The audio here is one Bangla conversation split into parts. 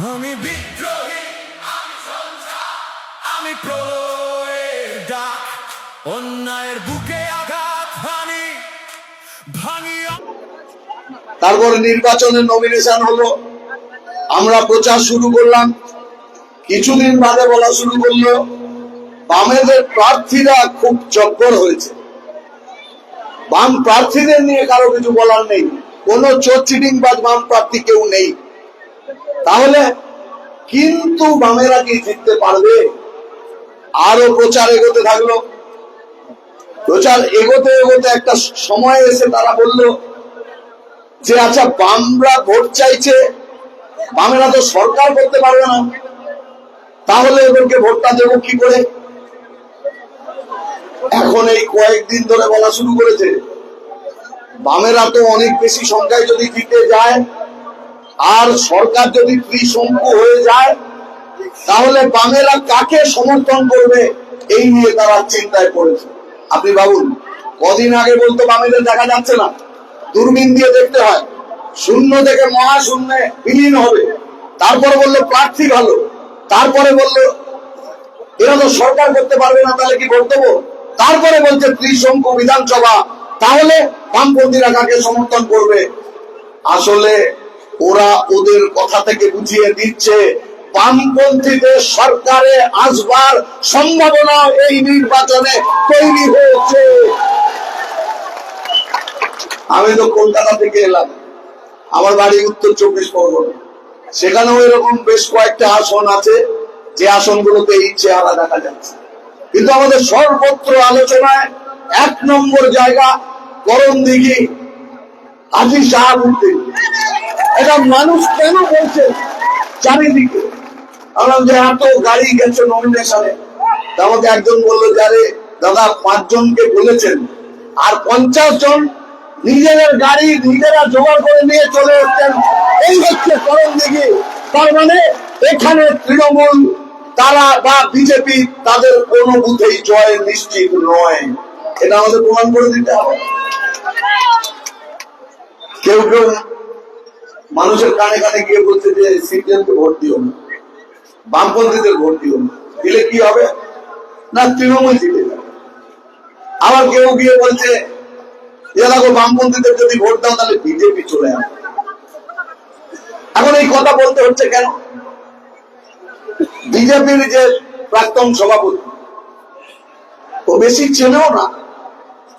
আমি বিদ্রোহী, আমি সন্ত্রাস, আমি প্রলয়ের ডাক, অন্যায়ের বুকে আঘাত হানি ভাঙিয়া। তারপরে নির্বাচনের নমিনেশন হলো, আমরা প্রচার শুরু করলাম। কিছুদিন বাদে বলা শুরু করলো বামেদের প্রার্থীরা খুব জব্বর হয়েছে। বাম প্রার্থীদের নিয়ে কারো কিছু বলার নেই, কোনো চোর চিটিংবাজ বাম প্রার্থী কেউ নেই। তাহলে কিন্তু বামেরা কি জিততে পারবে? আরো প্রচার এগোতে থাকলো। প্রচার এগোতে এগোতে একটা সময় এসে তারা বলল যে আচ্ছা, বামরা ভোট চাইছে, বামেরা তো সরকার করতে পারবে না, তাহলে এদেরকে ভোটটা দেবো কি করে? এখন এই কয়েকদিন ধরে বলা শুরু করেছে বামেরা তো অনেক বেশি সংখ্যায় যদি জিতে যায় আর সরকার যদি ত্রিশঙ্কু হয়ে যায়, তাহলে বামেরা কাকে সমর্থন করবে এই নিয়ে তারা চিন্তায় পড়েছে। আপনি ভাবুন, কদিন আগে বলতো বামেদের দেখা যাচ্ছে না, দূরবীন দিয়ে দেখতে হয়, শূন্য থেকে মহাশূন্যে বিলীন হবে। তারপরে বললো প্রার্থী ভালো, তারপরে বললো এরা তো সরকার করতে পারবে না, তাহলে কি ভোট দেবো? তারপরে বলছে ত্রিশঙ্কু বিধানসভা, তাহলে বামপন্থীরা কাকে সমর্থন করবে? আসলে ওরা ওদের কথা থেকে বুঝিয়ে দিচ্ছে বামপন্থীদের সরকারে আসবার সম্ভাবনা এই নির্বাচনে তৈরি হয়েছে। আমি তো কলকাতা থেকে এলাম, আমার বাড়ি উত্তর 24 পরগনা, সেখানেও এরকম বেশ কয়েকটা আসন আছে যে আসনগুলোতে এই চেহারা দেখা যাচ্ছে। কিন্তু আমাদের সর্বত্র আলোচনায় 1 নম্বর জায়গা করণদিঘি, হাজী শাহাবুদ্দিন। এটা মানুষ কেন বলছে চারিদিকে? বললাম যে এত গাড়ি গেছে নমিনেশনে। আমাকে একজন বললো যারে দাদা 5 জনকে বলেছেন আর 50 জন নিজেদের গাড়ি নিজেরা জোগাড় করে নিয়ে চলে এসছেন, এই হচ্ছে করণদিঘি। তার মানে এখানে তৃণমূল তারা বা বিজেপি তাদের কোন বুথেই জয় নিশ্চিত নয়। এটা আমাদের প্রমাণ করে দিতে হবে। কেউ কেউ মানুষের কানে কানে গিয়ে বলছে যে সিপিএমকে ভোট দিও না, বামপন্থীদের ভোট দিও না, দিলে কি হবে না তৃণমূল জিতে যাবে। আবার কেউ গিয়ে বলছে যে দেখো বামপন্থীদের যদি ভোট দাও তাহলে বিজেপি চলে আসবে। এখন এই কথা বলতে হচ্ছে কেন? বিজেপির যে প্রাক্তন সভাপতি, ও বেশি চেনেও না,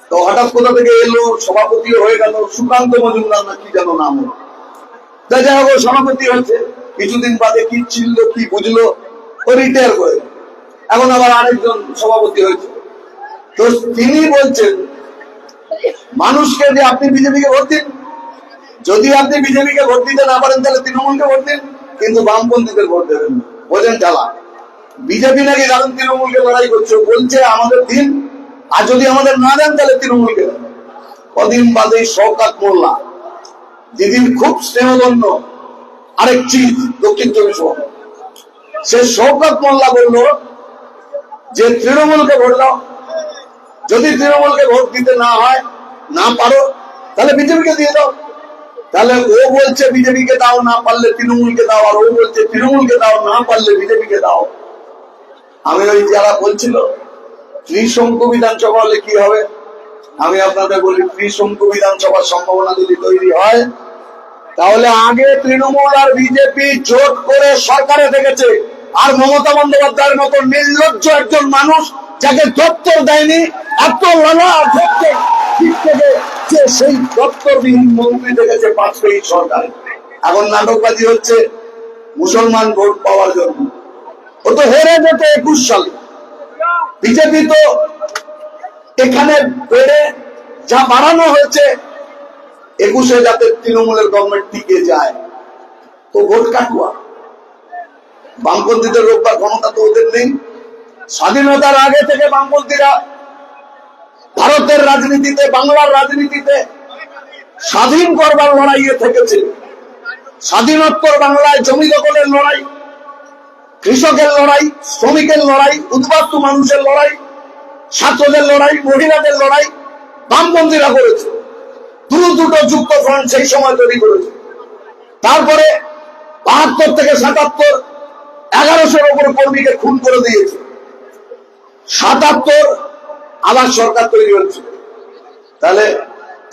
তো হঠাৎ কোথা থেকে এলো, সভাপতি হয়ে গেল, সুকান্ত মজুমদার না কি যেন নাম, যাই হোক সভাপতি হচ্ছে। কিছুদিন বাদে কি ছিল কি বুঝলো, ও রিটায়ার করে এখন আবার আরেকজন সভাপতি হয়েছে। তো তিনি বলছেন মানুষকে যে আপনি বিজেপিকে ভোট দিন, যদি আপনি বিজেপিকে ভোট দিতে না পারেন তাহলে তৃণমূলকে ভোট দিন, কিন্তু বামপন্থীদের ভোট দেবেন না। বোঝেন জ্বালা? বিজেপি নাকি কারণ তৃণমূলকে লড়াই করছে, বলছে আমাদের দিন, আর যদি আমাদের না দেন তাহলে তৃণমূলকে দেন। কদিন বাদে শওকত মোল্লা, দিদির খুব স্নেহধন্য আরেক চিজ দক্ষিণ 24 পরগনা, সে শওকত মোল্লা বলল যে তৃণমূলকে ভোট দাও, যদি তৃণমূলকে ভোট দিতে না হয়, না পারো, তাহলে বিজেপিকে দিয়ে দাও। তাহলে ও বলছে বিজেপিকে দাও, না পারলে তৃণমূলকে দাও, আর ও বলছে তৃণমূলকে দাও, না পারলে বিজেপিকে দাও। আমি ওই যারা বলছিল ত্রিশঙ্কু বিধানসভা হলে কি হবে, আমি আপনাদের বলি ত্রিশঙ্কু বিধানসভার সম্ভাবনা যদি তৈরি হয়, তাহলে আগে তৃণমূল আর বিজেপি জোট করে সরকারে থেকেছে, আর মমতা বন্দ্যোপাধ্যায়ের মতো নির্লজ্জ একজন মানুষ যাকে দপ্তর দেয়নি, এত লালা দপ্তর ঠিক থেকে যে সেই দপ্তরবিহীন মন্ত্রী দেখেছে বাজপেয়ী সরকারে। এখন নাটকবাজি হচ্ছে মুসলমান ভোট পাওয়ার জন্য। ও তো হেরে যেত 21 সালে। বিজেপি তো এখানে বেড়ে যা বাড়ানো হয়েছে 21-এ যাতে তৃণমূলের গভর্নমেন্ট টিকে যায়, তো ভোট কাটুয়া। বামপন্থীদের রোববার ক্ষমতা তো ওদের নেই। স্বাধীনতার আগে থেকে বামপন্থীরা ভারতের রাজনীতিতে, বাংলার রাজনীতিতে স্বাধীন করবার লড়াইয়ে থেকেছে। স্বাধীনোত্তর বাংলায় জমি দখলের লড়াই, কৃষকের লড়াই, শ্রমিকের লড়াই, উদ্বাস্তু মানুষের লড়াই, ছাত্রদের লড়াই, মহিলাদের লড়াই বামপন্থীরা করেছে। দুটো যুক্ত ফ্রন্ট সেই সময় তৈরি করেছে। তারপরে ৭২ 72 থেকে 77 1100-এর উপরে কর্মীকে খুন করে দিয়েছে। 77 আবার সরকার তৈরি হচ্ছে। তাহলে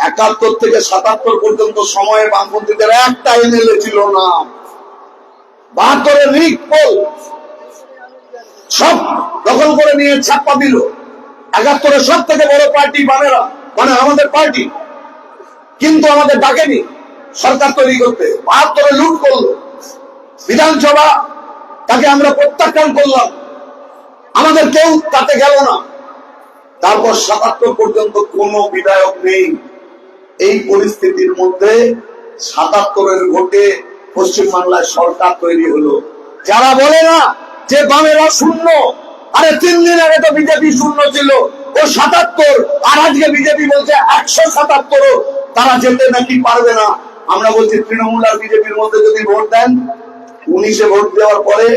71 থেকে 77 পর্যন্ত সময়ে বামপন্থীদের একটা এমএলএ ছিল না। 72-এর রিক পোল সব দখল করে নিয়ে ছাপ্পা দিল। 71-এর সব থেকে বড় পার্টি বামেরা, মানে আমাদের পার্টি, কিন্তু আমাদের ডাকেনি সরকার তৈরি করতে। 72-এ লুট করলো বিধানসভা, তাকে আমরা প্রত্যাখ্যান করলাম, আমাদের কেউ তাতে গেল না। তারপর 77 পর্যন্ত কোনো বিধায়ক নেই। এই পরিস্থিতির মধ্যে 77-এর ভোটে পশ্চিমবাংলায় সরকার তৈরি হলো। যারা বলে না যে বামেরা শূন্য, আরে 3 দিন আগে তো বিজেপি শূন্য ছিল, ও 77, আর আজকে বিজেপি বলছে 177, তারা যেতে নাকি পারবে না। আমরা বলছি তৃণমূল আর বিজেপির মধ্যে যদি ভোট দেন, 19-এ ভোট দেওয়ার পরে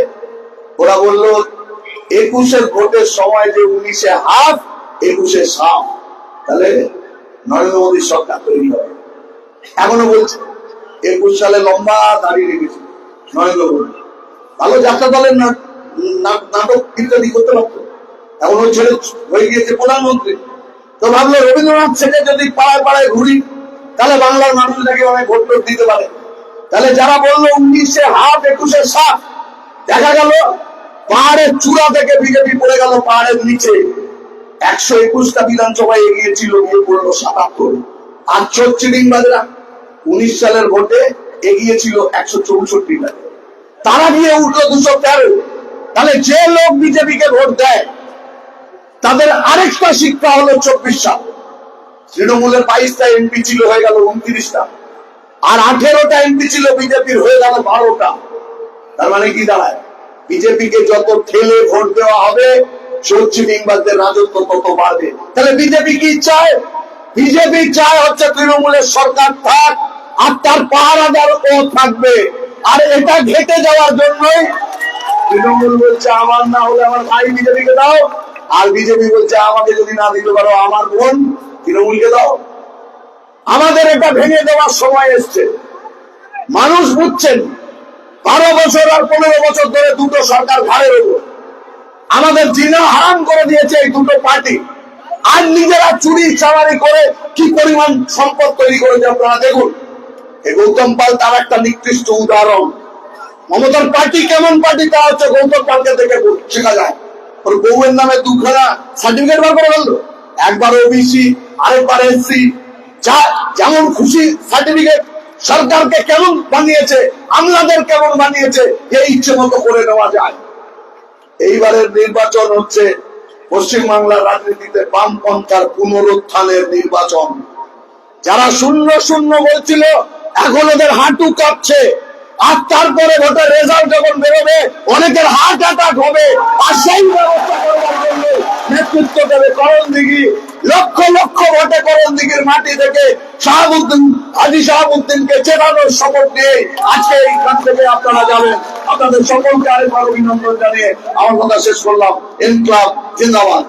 ওরা বললো 21-এর ভোটের সময় যে 19-এ হাফ 21-এ সাফ, তাহলে নরেন্দ্র মোদীর সরকার তৈরি হবে। এখনো বলছে 21 সালে লম্বা দাঁড়িয়ে রেখেছে নরেন্দ্র মোদী, ভালো যাত্রা দলের নাটক ইত্যাদি করতে পারতো। এখন ওই ছেলে হয়ে গিয়েছে প্রধানমন্ত্রী, তো ভাবলো রবীন্দ্রনাথ ছেড়ে যদি পাড়ায় পাড়ায় ঘুরি তাহলে বাংলার মানুষ নাকি অনেক ভোট টোট দিতে পারে। তাহলে যারা বললো 19-এ হাফ 21-এ সাফ, দেখা গেল পাহাড়ের চূড়া থেকে বিজেপি পড়ে গেল পাহাড়ের নিচে। 121টা বিধানসভায় এগিয়েছিল, গিয়ে পড়লো 77। আর চিটিংবাজরা 19 সালের ভোটে এগিয়েছিল 164টা, তারা গিয়ে উঠলো 213। তাহলে যে লোক বিজেপিকে ভোট দেয় তাদের আরেকটা শিক্ষা হলো 24 সাল। তৃণমূলের 22টা এমপি ছিল, হয়ে গেল 29টা, আর 18টা এমপি ছিল বিজেপির, হয়ে গেল 12টা। তার মানে কি দাঁড়ায়, বিজেপিকে যত ঠেলে ভোট দেওয়া হবে চিটিংবাজদের রাজত্ব তত বাড়বে। তাহলে বিজেপি কি চায়? বিজেপি চায় হচ্ছে তৃণমূলের সরকার থাক, আর তার পাহারাদার ও থাকবে। আর এটা ঘেটে যাওয়ার জন্যই তৃণমূল বলছে আমার না হলে আমার ভাই বিজেপিকে দাও, আর বিজেপি বলছে আমাকে যদি না দিতে পারো আমার বোন তৃণমূলকে দাও। আমাদের এটা ভেঙে দেওয়ার সময় এসছে, মানুষ বুঝছেন। 12 বছর আর 15 বছর ধরে দুটো সরকার ঘাড়ে রইল, আমাদের জিনা হারাম করে দিয়েছে এই দুটো পার্টি। আর নিজেরা চুরি চামারি করে কি পরিমাণ সম্পদ তৈরি করেছে আপনারা দেখুন। এই গৌতম পাল তার একটা নিকৃষ্ট উদাহরণ। মমতার পার্টি কেমন পার্টি, তা হচ্ছে গৌতম পালকে দেখে শেখা যায়। ওর বউয়ের নামে 2খানা সার্টিফিকেট বার করে ফেললো, একবার ওবিসি আরেকবার এসসি, যা যেমন খুশি সার্টিফিকেট। সরকারকে কেমন বানিয়েছে, আমলাদের কেমন বানিয়েছে, এই ইচ্ছে মতো করে নেওয়া যায়। এইবারের নির্বাচন হচ্ছে পশ্চিমবাংলার রাজনীতিতে বামপন্থার পুনরুত্থানের নির্বাচন। যারা শূন্য শূন্য বলছিল এখন ওদের হাঁটু কাঁপছে, আর তারপরে ভোটের রেজাল্ট যখন বেরোবে অনেকের হার্ট অ্যাটাক হবে। আর সেই ব্যবস্থা করবার জন্য নেতৃত্ব দেবে করণদিঘি। লক্ষ লক্ষ ভোটে করণদিঘির মাটি থেকে শাহাবুদ্দিন, হাজী শাহাবুদ্দিনকে চেনানোর শপথ নিয়ে আজকে এইখান থেকে আপনারা যাবেন। আপনাদের সকলকে আরেকবার অভিনন্দন জানিয়ে আমার কথা শেষ করলাম। ইনকলাব জিন্দাবাদ।